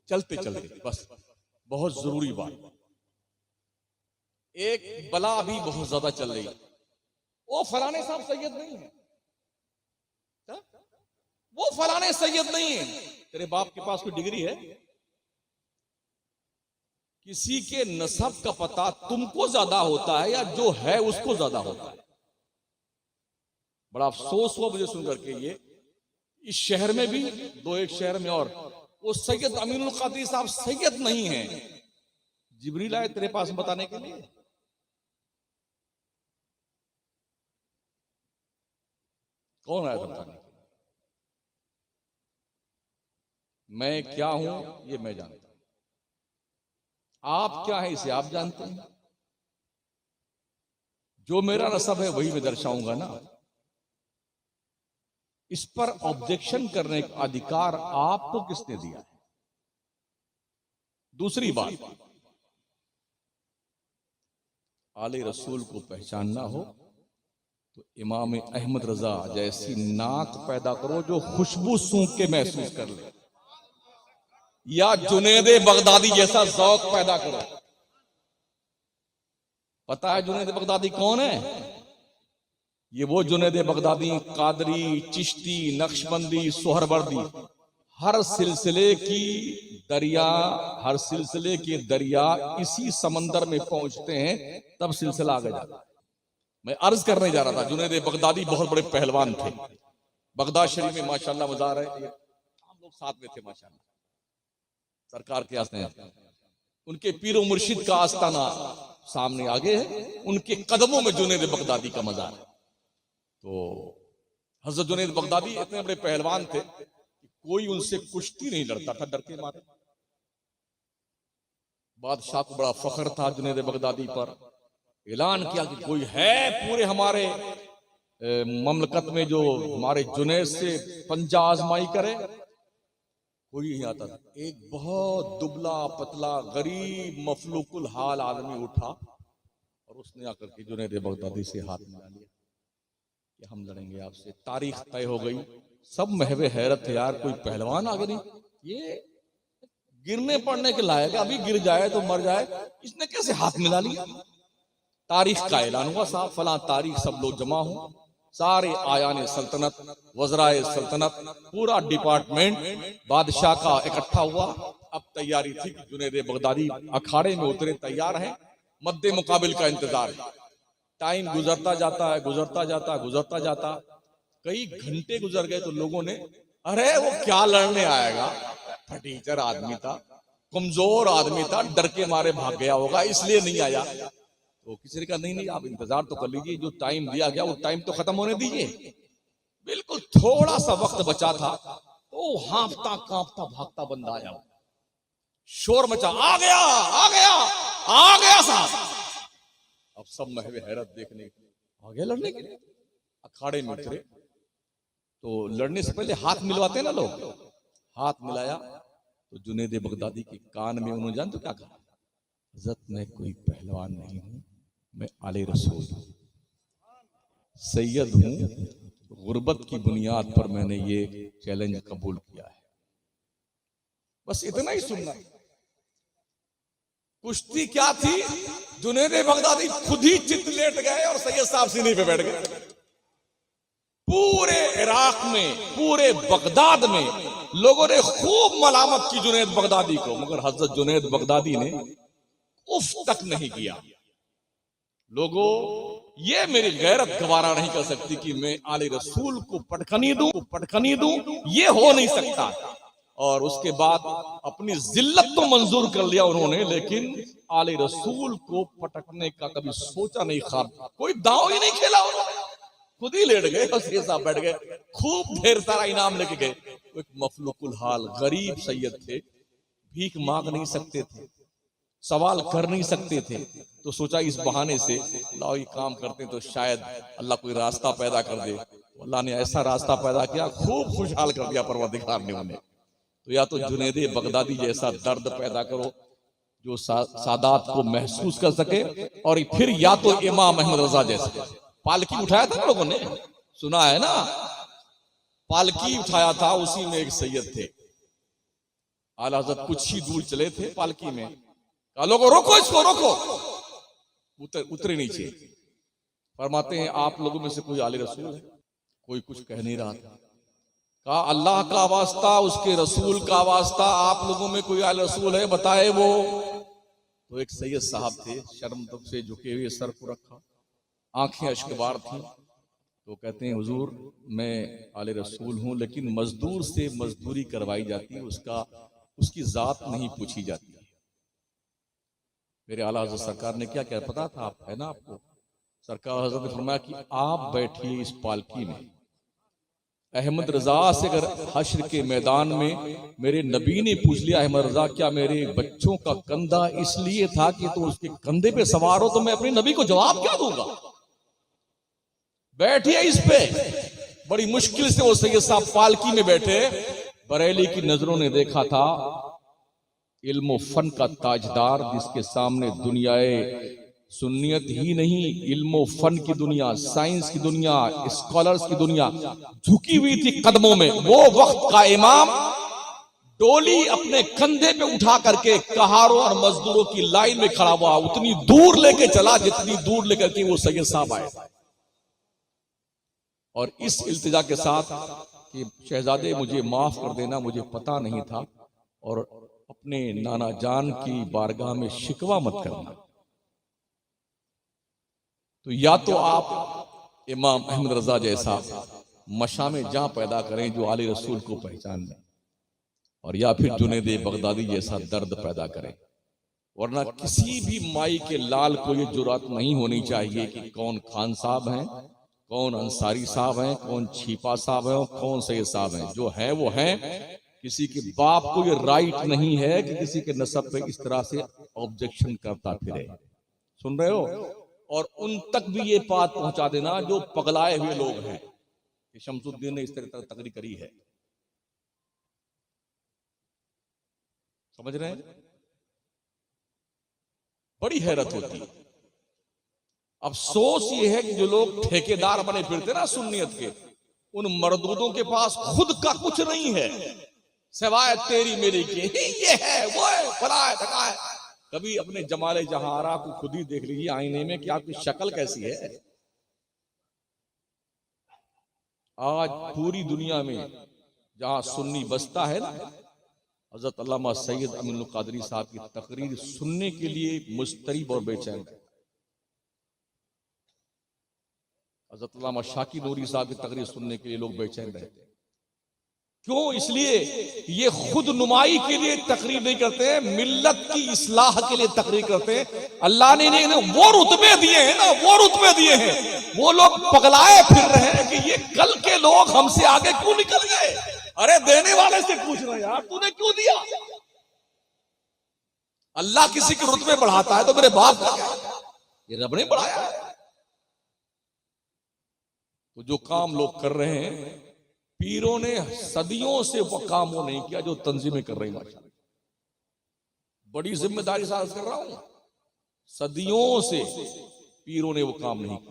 चलते चलते बस बहुत जरूरी बात, एक बला भी बहुत ज्यादा चल रही है। वो फलाने साहब सैयद नहीं है, वो फलाने सैयद नहीं है। तेरे बाप के पास कोई डिग्री है? किसी के नसब का पता तुमको ज्यादा होता है या जो है उसको ज्यादा होता है? बड़ा अफसोस हुआ मुझे सुन करके ये, इस शहर में भी दो एक शहर में, और वो सैयद अमीनुल कादरी साहब सैयद नहीं है। जिब्रील आए तेरे पास बताने के लिए, कौन आया था बताने के लिए? मैं क्या हूं ये मैं जानता हूं, आप क्या है इसे आप जानते हैं। जो मेरा नसब है वही मैं दर्शाऊंगा ना। इस पर ऑब्जेक्शन करने का अधिकार आपको किसने दिया है? दूसरी बात, आले रसूल को पहचानना हो तो इमाम अहमद रजा जैसी नाक पैदा करो जो खुशबू सूंघ के महसूस कर ले, या जुनैद बगदादी जैसा ज़ौक़ पैदा करो। पता है जुनैद बगदादी कौन है? ये वो जुनैद बगदादी कादरी, चिश्ती, नक्शबंदी, सोहरवर्दी, हर सिलसिले की दरिया, हर सिलसिले के दरिया इसी समंदर में पहुंचते हैं, तब सिलसिला आगे जाता है। मैं अर्ज करने जा रहा था, जुनैद बगदादी बहुत बड़े पहलवान थे। बगदाद शरीफ में माशाल्लाह मज़ार है, हम लोग साथ में थे माशाल्लाह, सरकार के आस्ते। उनके पीरो मुर्शिद का आस्ताना सामने आगे है, उनके कदमों में जुनैद बगदादी का मज़ार है। तो हज़रत जुनैद बगदादी इतने बड़े पहलवान थे कि कोई उनसे कुश्ती नहीं लड़ता था, डर के मारे। बादशाह को बड़ा फख्र था जुनैद बगदादी पर। ऐलान किया कि कोई है पूरे हमारे ममलकत में जो हमारे जुनैद से पंजा आजमाई करे, कोई नहीं आता था। एक बहुत दुबला पतला गरीब मफलूकुल हाल आदमी उठा और उसने आकर के जुनैद बगदादी से हाथ मिला लिया कि हम लड़ेंगे आपसे। तारीख तय हो गई। सब महवे हैरत थे, यार कोई पहलवान आगे नहीं, ये गिरने पड़ने के लायक है, अभी गिर जाए तो मर जाए, इसने कैसे हाथ मिला लिया। तारीख का ऐलान हुआ, साहब फला तारीख सब लोग जमा हो, सारे आयान सल्तनत, वज़राए सल्तनत, पूरा डिपार्टमेंट बादशाह का इकट्ठा हुआ। अब तैयारी थी कि जुनैद बगदादी अखाड़े में उतरे, तैयार हैं, मद्दे मुकाबिल का इंतजार है। टाइम गुजरता जाता है, गुजरता जाता, गुजरता जाता, कई घंटे गुजर गए तो लोगों ने, अरे वो क्या लड़ने आएगा, फटीचर आदमी था, कमजोर आदमी था, डर के मारे भाग गया होगा इसलिए नहीं आया। तो किसी ने कहा नहीं नहीं आप इंतजार तो कर लीजिए, जो टाइम दिया गया वो टाइम तो खत्म होने दीजिए। बिल्कुल थोड़ा सा वक्त बचा था तो हांफता कांपता भागता बंदा आया, शोर मचा, आ गया आ गया आ गया साहब। अब सब महवे हैरत देखने आ गए लड़ने के लिए, अखाड़े में उतरे। तो लड़ने से पहले हाथ मिलवाते ना लोग, हाथ मिलाया तो जुनैद बगदादी के कान में उन्होंने जान तो क्या कहा, हज़रत मैं कोई पहलवान नहीं हूं, मैं आले रसूल हूं, सैयद हूं, गुर्बत की बुनियाद पर मैंने ये चैलेंज कबूल किया है। बस इतना ही सुनना। कुश्ती क्या थी, जुनैद बगदादी खुद ही चित लेट गए और सैयद साहब सीने पे बैठ गए। पूरे इराक में, पूरे बगदाद में लोगों ने खूब मलामत की जुनैद बगदादी को, मगर हजरत जुनैद बगदादी ने उफ तक नहीं किया। लोगों, ये मेरी गैरत गवारा नहीं कर सकती कि मैं आले रसूल को पटखनी दूं, ये हो नहीं सकता। और उसके बाद अपनी जिल्लत तो मंजूर कर लिया उन्होंने, लेकिन आले रसूल को पटकने का कभी सोचा नहीं, ख्वाब कोई दांव ही नहीं खेला उन्होंने, खुद ही लेट गए और शेर साहब बैठ गए, खूब ढेर सारा इनाम लेके गए। एक मफलूकुल हाल गरीब सैयद थे, भीख मांग नहीं सकते थे, सवाल कर नहीं सकते थे, तो सोचा इस बहाने से लाओ ये काम करते तो शायद अल्लाह कोई रास्ता पैदा कर दे। तो अल्लाह ने ऐसा रास्ता पैदा किया, खूब खुशहाल कर दिया परवरदिगार ने उन्हें। तो या तो जुनैद बगदादी जैसा दर्द पैदा करो जो सादात को महसूस कर सके, और फिर या तो इमाम अहमद रजा जैसे। पालकी उठाया था लोगों ने, सुना है ना, पालकी उठाया था, उसी में एक सैयद थे, आला हज़रत कुछ ही दूर चले थे पालकी में, कहा लोगों रोको इसको, रोको, उतरे नीचे। फरमाते हैं आप लोगों में से कोई आले रसूल है? कोई कुछ कह नहीं रहा था। कहा अल्लाह का वास्ता, उसके रसूल का वास्ता, आप लोगों में कोई आले रसूल है, बताए वो। तो एक सैयद साहब थे, शर्म तब से झुके हुए सर को रखा, आंखें अश्कबार थी। तो कहते हैं हुजूर मैं आले रसूल हूं, लेकिन मजदूर से मजदूरी करवाई जाती है, उसकी जात नहीं पूछी जाती। मेरे आला हज़रत सरकार ने क्या क्या पता था, आप है ना आपको, सरकार हज़रत ने फरमाया कि आप बैठिए इस पालकी में। अहमद रजा से अगर हश्र के मैदान में मेरे नबी ने पूछ लिया, अहमद रजा क्या मेरे बच्चों का कंधा इसलिए था कि तुम उसके कंधे पे सवार हो, तो मैं अपने नबी को जवाब क्या दूंगा? बैठिए इस पे। बड़ी मुश्किल से वो सैयद साहब पालकी में बैठे। बरेली की नजरों ने देखा था इल्म फन का ताजदार, जिसके सामने दुनियाए सुन्नियत ही नहीं, इल्म फन की दुनिया, साइंस की दुनिया, स्कॉलर्स की दुनिया झुकी हुई थी कदमों में। वो वक्त का इमाम डोली अपने कंधे पे उठा करके कहारों और मजदूरों की लाइन में खड़ा हुआ, उतनी दूर लेके चला जितनी दूर लेकर के वो सैयद साहब आए, और इस इल्तिजा के साथ कि शहजादे मुझे माफ कर देना, मुझे पता नहीं था, और अपने नाना जान की बारगाह में शिकवा मत करना। तो या तो आप इमाम अहमद रजा जैसा मशामे जहां पैदा करें जो आले रसूल को पहचान लें, और या फिर जुनैद बगदादी जैसा दर्द पैदा करें। वरना किसी भी माई के लाल को ये जुर्रत नहीं होनी चाहिए कि कौन खान साहब हैं, कौन अंसारी साहब हैं, कौन छीपा साहब हैं और कौन सैयद साहब हैं। जो है वो हैं। किसी के बाप को ये राइट नहीं है कि किसी के नसब पे इस तरह से ऑब्जेक्शन करता फिरे। सुन रहे हो? और उन तक भी ये बात पहुंचा देना जो पगलाए हुए लोग हैं कि शमसुद्दीन ने इस तरह तकरीर करी है। समझ रहे हैं? बड़ी हैरत होती है। अफसोस ये है कि जो लोग ठेकेदार बने फिरते ना सुन्नियत के, उन मरदूदों के पास खुद का कुछ नहीं है सिवाय तेरी मेरी के। ये है वो है फला है ढका है। कभी अपने जमाले जहारा को खुद ही देख लीजिए आईने में कि आपकी शक्ल कैसी है। आज पूरी दुनिया में जहां सुन्नी बसता है ना, हजरत अल्लामा सैयद अमीनुल कादरी साहब की तकरीर सुनने के लिए मुस्तरिब और बेचैन है। हजरत अल्लामा शाकिर नूरी साहब की तकरीर सुनने के लिए लोग बेचैन रहते हैं। क्यों? इसलिए ये खुद नुमाई के लिए तकरीर नहीं करते हैं, मिल्लत की इस्लाह के लिए तकरीर करते हैं। अल्लाह ने इन्हें वो रुतबे दिए हैं ना, वो रुतबे दिए हैं। वो लोग पगलाए फिर रहे हैं कि ये कल के लोग हमसे आगे क्यों निकल गए। अरे देने वाले से पूछ रहे यार, तूने क्यों दिया? अल्लाह किसी के रुतबे बढ़ाता है तो मेरे बाप का क्या? ये रब ने बढ़ाया है। तो जो काम लोग कर रहे हैं, पीरों ने सदियों से वो काम वो नहीं किया जो तंजीमें कर रही। माशाअल्लाह बड़ी जिम्मेदारी से अर्ज कर रहा हूं, सदियों से पीरों ने वो काम नहीं किया।